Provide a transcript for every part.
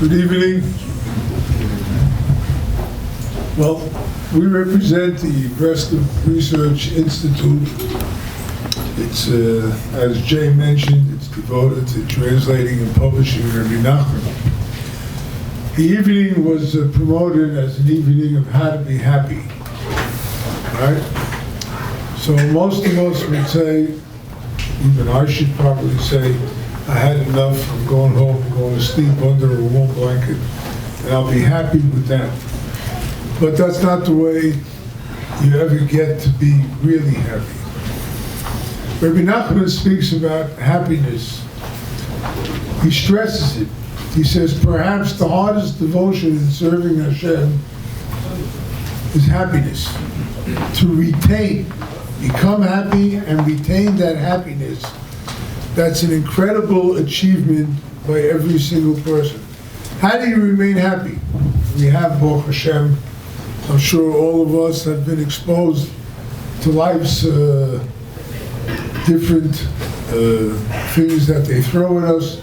Good evening. Well, we represent the Breslov Research Institute. It's, as Jay mentioned, it's devoted to translating and publishing Rabbi Nachman. The evening was promoted as an evening of how to be happy, right? So most of us would say, even I should probably say, I had enough, I'm going home, I'm going to sleep under a warm blanket, and I'll be happy with that. But that's not the way you ever get to be really happy. Rabbi Nachman speaks about happiness. He stresses it. He says, perhaps the hardest devotion in serving Hashem is happiness. To retain, become happy and retain that happiness. That's an incredible achievement by every single person. How do you remain happy? We have, Baruch Hashem, I'm sure all of us have been exposed to life's different things that they throw at us.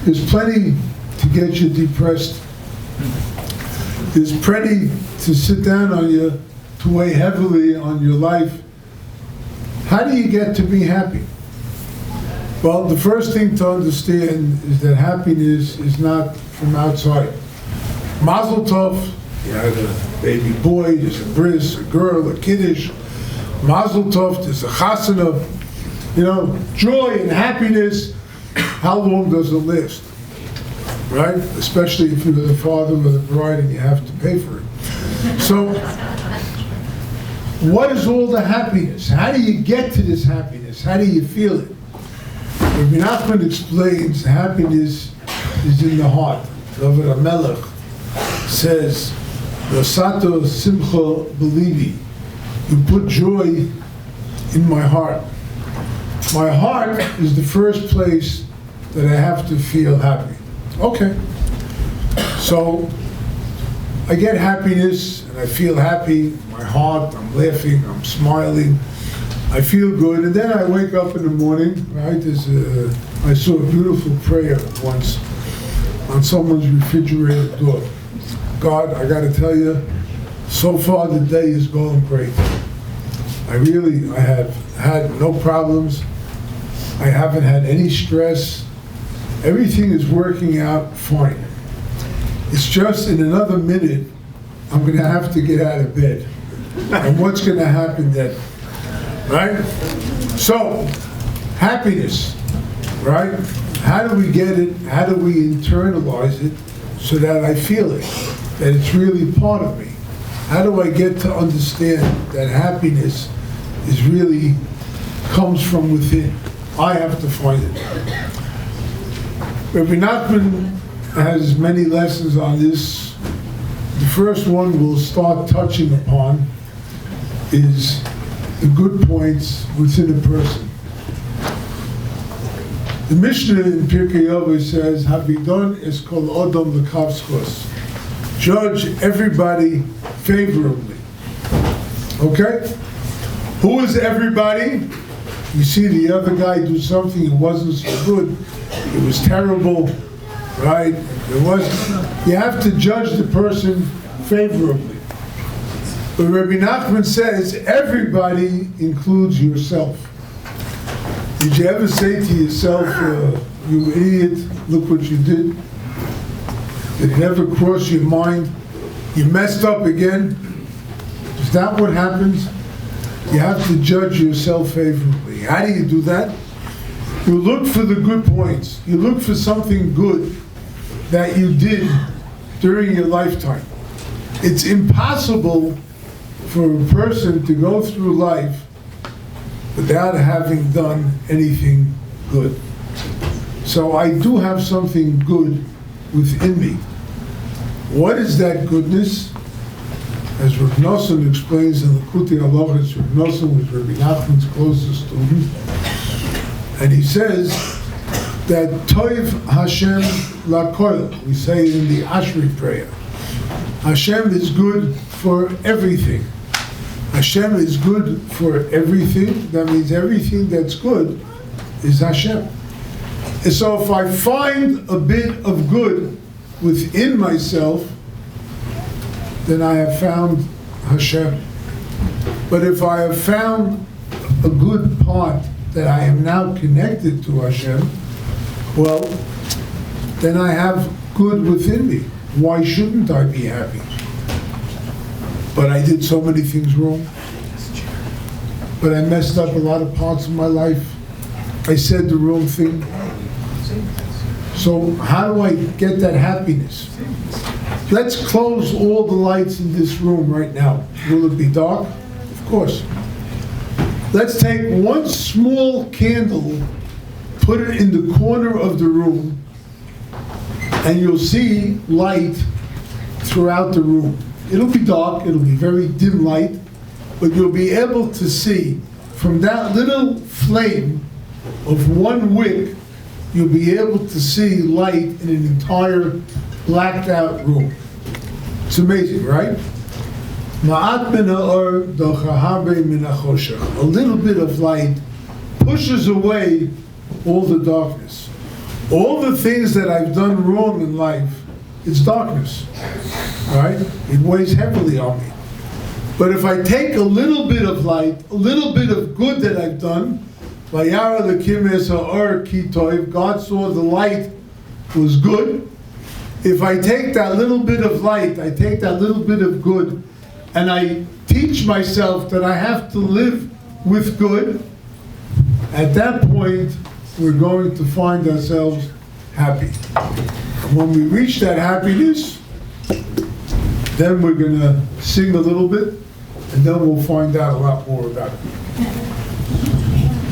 There's plenty to get you depressed. There's plenty to sit down on you, to weigh heavily on your life. How do you get to be happy? Well, the first thing to understand is that happiness is not from outside. Mazel tov, you had a baby boy, there's a bris, a girl, a kiddush. Mazel tov, there's a chasana. You know, joy and happiness, how long does it last? Right? Especially if you're the father of the bride and you have to pay for it. So, what is all the happiness? How do you get to this happiness? How do you feel it? Rabbi Nachman explains happiness is in the heart. David HaMelech says, Rasato Simcha Belivi, you put joy in my heart. My heart is the first place that I have to feel happy. Okay. So I get happiness and I feel happy. My heart, I'm laughing, I'm smiling. I feel good, and then I wake up in the morning, right? I saw a beautiful prayer once on someone's refrigerator door. God, I gotta tell you, so far the day is going great. I have had no problems. I haven't had any stress. Everything is working out fine. It's just in another minute, I'm gonna have to get out of bed. And what's gonna happen then? Right? So, happiness, right? How do we get it? How do we internalize it so that I feel it? That it's really part of me? How do I get to understand that happiness is really comes from within? I have to find it. Rabbi Nachman has many lessons on this. The first one we'll start touching upon is the good points within a person. The Mishnah in Pirkei Avos says, "Havidon es kol odom lekavskos." Judge everybody favorably. Okay? Who is everybody? You see the other guy do something that wasn't so good. It was terrible, right? You have to judge the person favorably. But Rabbi Nachman says everybody includes yourself. Did you ever say to yourself, you idiot, look what you did? Did it ever cross your mind, you messed up again? Is that what happens? You have to judge yourself favorably. How do you do that? You look for the good points. You look for something good that you did during your lifetime. It's impossible for a person to go through life without having done anything good. So I do have something good within me. What is that goodness? As Rav Nosson explains in the Kuti Halachos, Rav Nosson was Rabbi Nachman's closest student, and he says that Toiv Hashem Lakoil, we say it in the Ashri prayer. Hashem is good for everything. Hashem is good for everything. That means everything that's good is Hashem. And so if I find a bit of good within myself, then I have found Hashem. But if I have found a good part that I am now connected to Hashem, well, then I have good within me. Why shouldn't I be happy? But I did so many things wrong. But I messed up a lot of parts of my life. I said the wrong thing. So how do I get that happiness? Let's close all the lights in this room right now. Will it be dark? Of course. Let's take one small candle, put it in the corner of the room, and you'll see light throughout the room. It'll be dark, it'll be very dim light, but you'll be able to see from that little flame of one wick, you'll be able to see light in an entire blacked out room. It's amazing, right? Ma'at min ha'or dochahabe min ha'choshech. A little bit of light pushes away all the darkness. All the things that I've done wrong in life, it's darkness, right? It weighs heavily on me. But if I take a little bit of light, a little bit of good that I've done, Vayara l'kim es ha'or ki toiv, God saw the light was good. If I take that little bit of light, I take that little bit of good, and I teach myself that I have to live with good, at that point, we're going to find ourselves happy. When we reach that happiness, then we're going to sing a little bit, and then we'll find out a lot more about it.